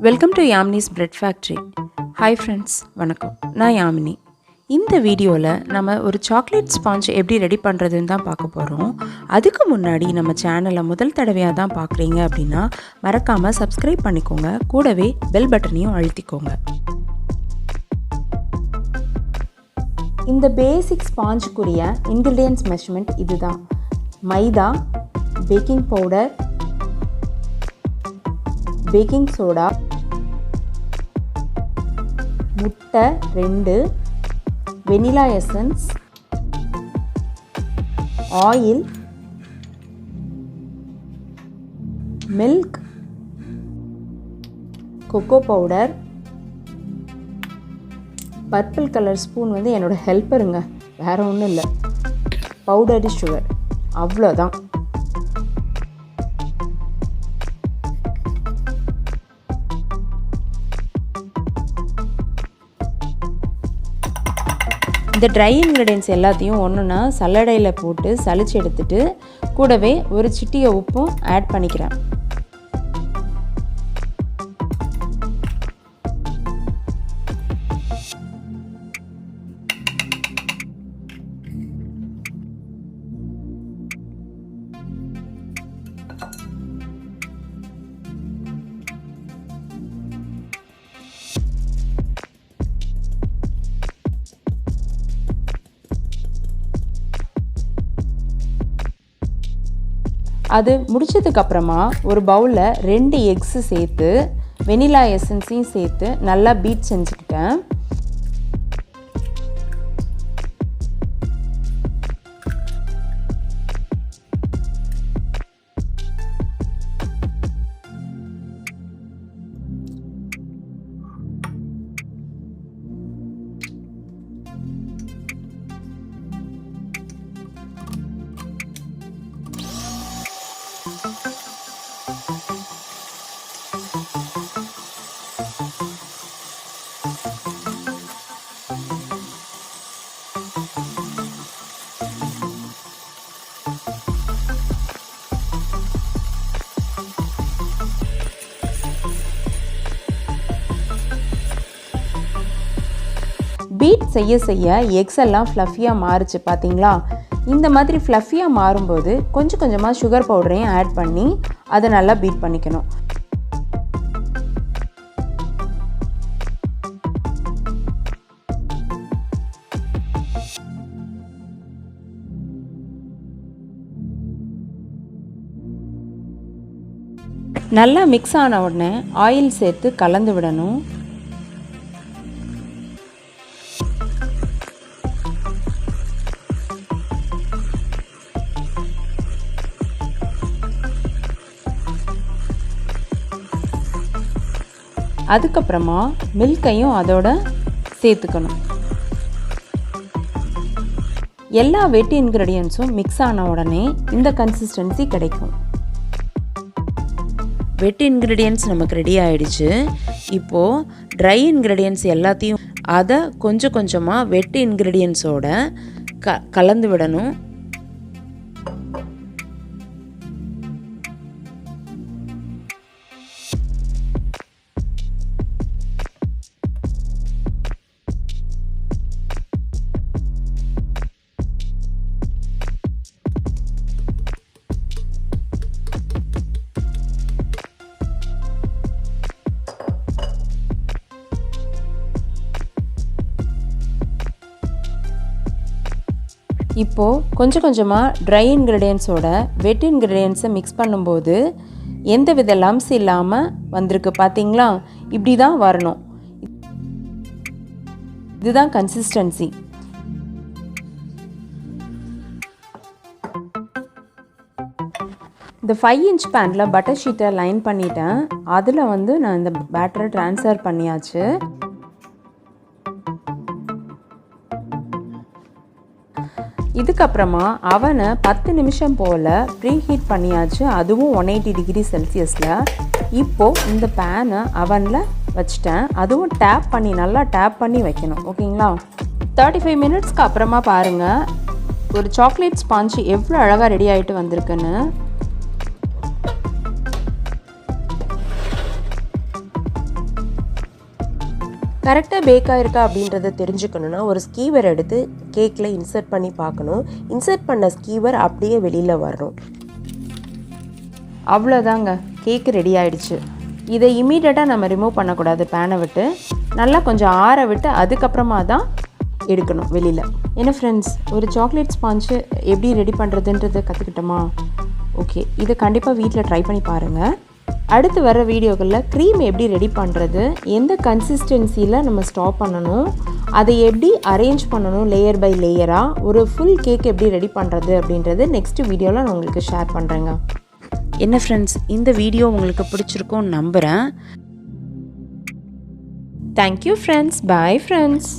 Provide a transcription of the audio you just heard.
Welcome to Yamini's bread factory. Hi friends, வணக்கம். நான் யாமினி. இந்த வீடியோவில் நம்ம ஒரு சாக்லேட் ஸ்பாஞ்ச் எப்படி ரெடி பண்ணுறதுன்னு தான் பார்க்க போகிறோம். அதுக்கு முன்னாடி நம்ம சேனலை முதல் தடவையாக தான் பார்க்குறீங்க அப்படின்னா மறக்காமல் சப்ஸ்கிரைப் பண்ணிக்கோங்க. கூடவே பெல் பட்டனையும் அழுத்திக்கோங்க. இந்த பேசிக் ஸ்பாஞ்சுக்குரிய இன்க்ரீடியன்ட்ஸ் மெஷர்மெண்ட் இதுதான். Maida, baking powder, baking soda, முட்டை 2, vanilla essence, oil, milk, cocoa powder, purple colour spoon வந்து என்னோட ஹெல்ப்பருங்க, வேறு ஒன்றும் இல்லை, பவுடர்டு சுகர், அவ்வளோதான். இந்த ட்ரை இன்க்ரீடியன்ட்ஸ் எல்லாத்தையும் ஒன்றுனா சல்லடையில் போட்டு சலிச்சு எடுத்துட்டு கூடவே ஒரு சிட்டிகை உப்பும் ஆட் பண்ணிக்கிறேன். அது முடிச்சதுக்கப்புறமா ஒரு பவுலில் 2 எக்ஸு சேர்த்து வெனிலா எசன்ஸையும் சேர்த்து நல்லா பீட் செஞ்சுக்கிட்டேன். பீட் செய்ய செய்ய எக்ஸ் எல்லாம் ஃப்ளஃபியாக மாறுச்சு பார்த்தீங்களா? இந்த மாதிரி ஃப்ளஃபியாக மாறும்போது கொஞ்சம் கொஞ்சமாக சுகர் பவுடரையும் ஆட் பண்ணி அதை நல்லா பீட் பண்ணிக்கணும். நல்லா மிக்ஸ் ஆன உடனே ஆயில் சேர்த்து கலந்து விடணும். அதுக்கப்புறமா மில்கையும் அதோட சேர்த்துக்கணும். எல்லா வெட் இன்க்ரீடியன்ட்ஸும் மிக்ஸ் ஆன உடனே இந்த கன்சிஸ்டன்சி கிடைக்கும். வெட் இன்க்ரீடியன்ட்ஸ் நமக்கு ரெடி ஆகிடுச்சு. இப்போது ட்ரை இன்க்ரீடியன்ட்ஸ் எல்லாத்தையும் அதை கொஞ்சம் கொஞ்சமாக வெட் இன்க்ரீடியன்ட்ஸோட கலந்து விடணும். இப்போது கொஞ்சம் கொஞ்சமாக ட்ரை இன்க்ரீடியன்ட்ஸோட வெட் இன்க்ரீடியன்ட்ஸை மிக்ஸ் பண்ணும்போது எந்த வித லம்ஸ் இல்லாமல் வந்திருக்கு பார்த்தீங்களா? இப்படி தான் வரணும். இதுதான் கன்சிஸ்டன்சி. இந்த 5 இன்ச் பேனில் பட்டர் ஷீட்டை லைன் பண்ணிட்டேன். அதில் வந்து நான் இந்த பேட்டரை ட்ரான்ஸ்ஃபர் பண்ணியாச்சு. இதுக்கப்புறமா அவனை 10 நிமிஷம் போல் ப்ரீ ஹீட் பண்ணியாச்சு, அதுவும் 180 டிகிரி செல்சியஸில். இப்போது இந்த பேனை அவனில் வச்சுட்டேன். அதுவும் நல்லா டேப் பண்ணி வைக்கணும். ஓகேங்களா? 35 மினிட்ஸ்க்கு அப்புறமா பாருங்கள் ஒரு சாக்லேட் ஸ்பாஞ்ச் எவ்வளோ அழகாக ரெடி ஆகிட்டு வந்திருக்குன்னு. கரெக்டாக பேக் ஆகிருக்கா அப்படின்றத தெரிஞ்சுக்கணுன்னா ஒரு ஸ்கீவர் எடுத்து கேக்கில் இன்சர்ட் பண்ணி பார்க்கணும். இன்சர்ட் பண்ண ஸ்கீவர் அப்படியே வெளியில் வரணும். அவ்வளோதாங்க, கேக்கு ரெடி ஆகிடுச்சு. இதை இமீடியட்டாக நம்ம ரிமூவ் பண்ணக்கூடாது. பேனை விட்டு நல்லா கொஞ்சம் ஆற விட்டு அதுக்கப்புறமா தான் எடுக்கணும் வெளியில். என்ன ஃப்ரெண்ட்ஸ், ஒரு சாக்லேட் ஸ்பாஞ்சு எப்படி ரெடி பண்ணுறதுன்றதை கற்றுக்கிட்டோமா? ஓகே, இதை கண்டிப்பாக வீட்டில் ட்ரை பண்ணி பாருங்கள். அடுத்து வர வீடியோக்களில் க்ரீம் எப்படி ரெடி பண்ணுறது, எந்த கன்சிஸ்டன்சியில் நம்ம ஸ்டாப் பண்ணணும், அதை எப்படி அரேஞ்ச் பண்ணணும் லேயர் பை லேயராக, ஒரு ஃபுல் கேக் எப்படி ரெடி பண்ணுறது அப்படின்றது நெக்ஸ்ட் வீடியோவில் நான் உங்களுக்கு ஷேர் பண்ணுறேங்க. என்ன ஃப்ரெண்ட்ஸ், இந்த வீடியோ உங்களுக்கு பிடிச்சிருக்கும்னு நம்புகிறேன். Thank you friends. Bye friends.